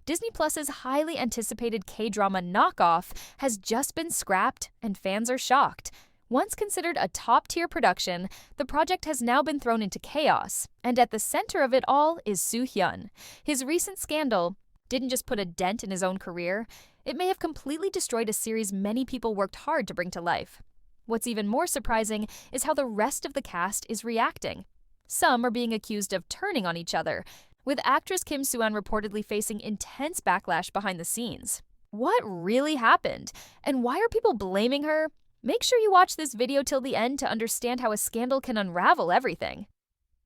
Disney Plus's highly anticipated K-drama Knockoff has just been scrapped, and fans are shocked. Once considered a top-tier production, the project has now been thrown into chaos, and at the center of it all is Hyun. His recent scandal didn't just put a dent in his own career, it may have completely destroyed a series many people worked hard to bring to life. What's even more surprising is how the rest of the cast is reacting. Some are being accused of turning on each other, with actress Kim Soo-an reportedly facing intense backlash behind the scenes. What really happened? And why are people blaming her? Make sure you watch this video till the end to understand how a scandal can unravel everything.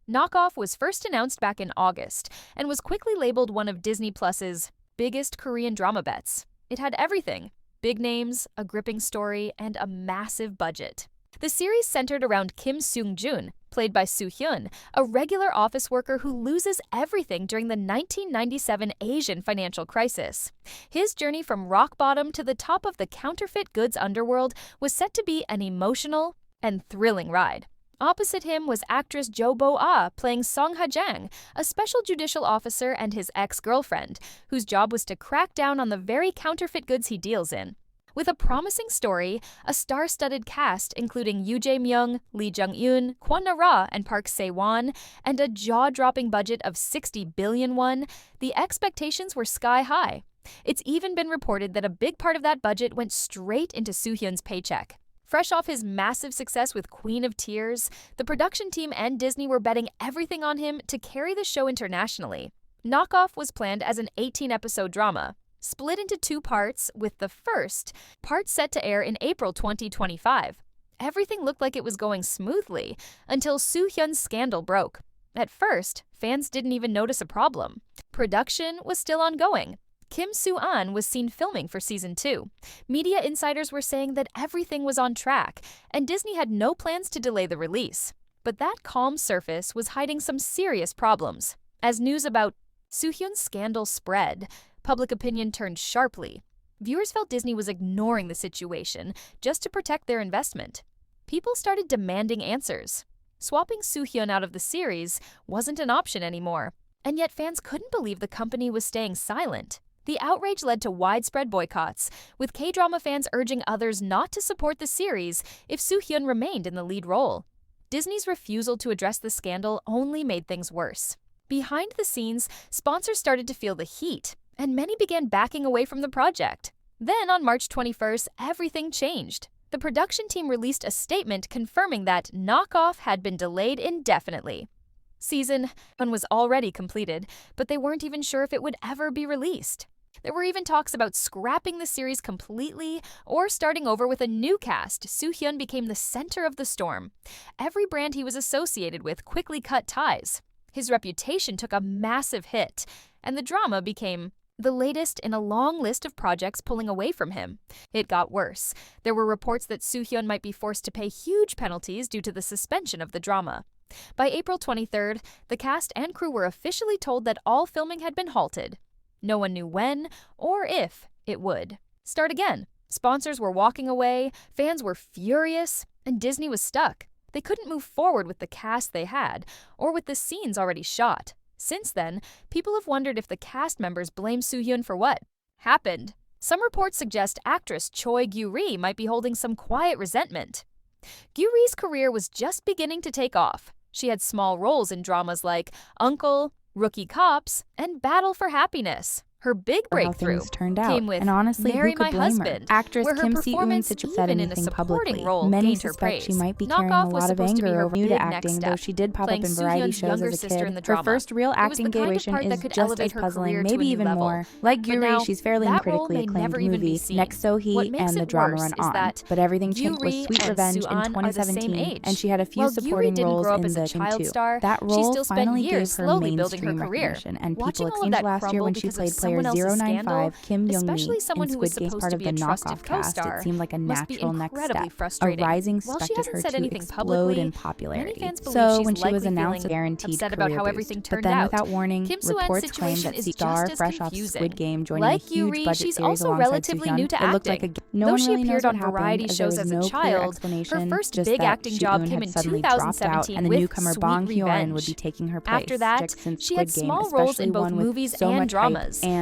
Knockoff was first announced back in August and was quickly labeled one of Disney Plus's biggest Korean drama bets. It had everything: big names, a gripping story, and a massive budget. The series centered around Kim Seung-jun, played by Hyun, a regular office worker who loses everything during the 1997 Asian financial crisis. His journey from rock bottom to the top of the counterfeit goods underworld was set to be an emotional and thrilling ride. Opposite him was actress Jo Bo-ah playing Song Ha-jang, a special judicial officer and his ex-girlfriend, whose job was to crack down on the very counterfeit goods he deals in. With a promising story, a star-studded cast including Yoo Jae-myung, Lee Jung-eun, Kwon Na-ra, and Park Se-won, and a jaw-dropping budget of 60 billion won, the expectations were sky-high. It's even been reported that a big part of that budget went straight into Soo-hyun's paycheck. Fresh off his massive success with Queen of Tears, the production team and Disney were betting everything on him to carry the show internationally. Knockoff was planned as an 18-episode drama, split into 2 parts, with the first part set to air in April 2025. Everything looked like it was going smoothly until Soo-hyun's scandal broke. At first, fans didn't even notice a problem. Production was still ongoing. Kim Soo-an was seen filming for season 2. Media insiders were saying that everything was on track, and Disney had no plans to delay the release. But that calm surface was hiding some serious problems. As news about Soo-hyun's scandal spread, public opinion turned sharply. Viewers felt Disney was ignoring the situation just to protect their investment. People started demanding answers. Swapping Soo-hyun out of the series wasn't an option anymore, and yet fans couldn't believe the company was staying silent. The outrage led to widespread boycotts, with K-drama fans urging others not to support the series if Soo-hyun remained in the lead role. Disney's refusal to address the scandal only made things worse. Behind the scenes, sponsors started to feel the heat, and many began backing away from the project. Then, on March 21st, everything changed. The production team released a statement confirming that Knockoff had been delayed indefinitely. Season 1 was already completed, but they weren't even sure if it would ever be released. There were even talks about scrapping the series completely or starting over with a new cast. Soo-hyun became the center of the storm. Every brand he was associated with quickly cut ties. His reputation took a massive hit, and the drama became the latest in a long list of projects pulling away from him. It got worse. There were reports that Soo-hyun might be forced to pay huge penalties due to the suspension of the drama. By April 23rd, the cast and crew were officially told that all filming had been halted. No one knew when or if it would start again. Sponsors were walking away, fans were furious, and Disney was stuck. They couldn't move forward with the cast they had or with the scenes already shot. Since then, people have wondered if the cast members blame Soo-hyun for what happened. Some reports suggest actress Choi Gyu-ri might be holding some quiet resentment. Gyu-ri's career was just beginning to take off. She had small roles in dramas like Uncle, Rookie Cops, and Battle for Happiness. Her big breakthrough came with and honestly, Marry who could My blame Husband, her? Actress where her Kim performance Si-eun said even in a anything supporting publicly. role Many gained her suspect praise. she might be carrying a Knockoff was lot of supposed to be anger her over new big to next acting, step, though she did pop up playing in variety Soo-hyun's shows younger as a sister kid. in the Her drama. first real It was the acting kind of situation part that is could just elevate as her puzzling, career to maybe a new even level. more. Like But Gyu-ri, now, she's fairly that role critically may acclaimed never even be movie seen. Next So He What makes and The it Drama worse Run is On. that But everything changed with Gyu-ri Sweet and Revenge in Soo-an are the same 2017, age. and she had a few While Gyu-ri supporting didn't roles grow up in as a the child too. star, That she role still spent finally years gave her slowly building her mainstream career. recognition, and Watching people all of acclaimed that last year crumble when she because of played player someone else's 095 scandal, Kim especially Young-mi someone in who was Squid Game's supposed part to of be the a trusted knockoff cast. It co-star, seemed like a must be natural next incredibly step. A frustrating. rising While she expected hasn't her said to anything explode publicly, in many popularity. fans believe So she's when she was likely announced, feeling guaranteed upset about career how boost. everything But turned then, out. without warning, Kim Soo-an's reports claimed situation that is star just as fresh off confusing. Squid Game joining Like a huge Gyu-ri, budget she's series also alongside relatively Soo-hyun. new to It looked like acting. no Though one she really appeared knows what on happened, variety as there shows was as a no clear child, explanation, her first just big that acting job Soo-hyun came had in suddenly dropped out, 2017 and the with newcomer Sweet Bong Hyun would Revenge. be taking her place. After that, Since she had Squid Game, small roles in especially both one with movies so and much hype dramas. and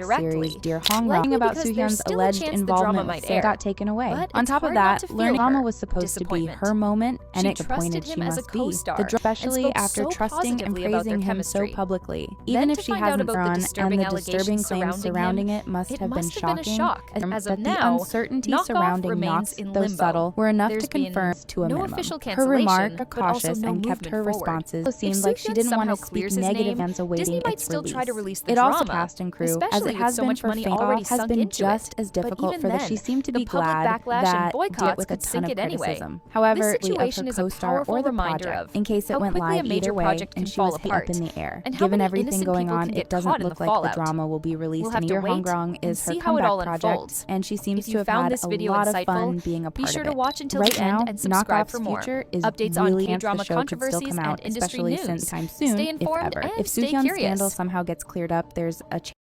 directly. series Dear Hong Likely about because there's Soo-hyun's still a alleged chance the drama involvement might with air. got taken away. But On it's top of hard not that, to feel learning her drama was supposed to be disappointment. her moment and She it trusted disappointed him she as a must be. co-star Especially and spoke after so trusting and positively about their praising him so chemistry. publicly. Then Even if to she find out hasn't about the run, and disturbing the disturbing allegations claims surrounding it must have been shocking. As That of the now, uncertainty Knockoff surrounding remains Knox, in though limbo. subtle, were enough There's to confirm been to a no minimum. official Her remarks cancellation, were but also cautious no and kept movement her forward. responses. If It seemed like she Soo-hyun didn't want to somehow speak clears his negative name, fans awaiting Disney might its still release. try to release the It also drama, cast and crew, as especially it with has so been much for money Fake already Off, has sunk been into just it. as But difficult even for the then, she seemed to the be public glad backlash and that boycotts did with a could ton sink of it anyway. criticism. However, This of her situation is a co-star powerful or the reminder project, of in case it how went quickly a live major either way, project and can she was fall hit apart, up in the air. and how Given many everything innocent going people on, can it get doesn't caught in look the like the fallout. drama will be released We'll in have a to year. wait Hong and is her see how it all comeback project, unfolds. and she seems If to you have found had this a video lot of insightful, fun being a be part sure of to it. watch until Right the end now, and subscribe Knockoff's for more. future is Updates on really against the K-drama show could still controversies come out, and industry especially news. sometime soon, Stay if informed ever. and If stay Soo-hyun's scandal curious. somehow gets cleared up, there's a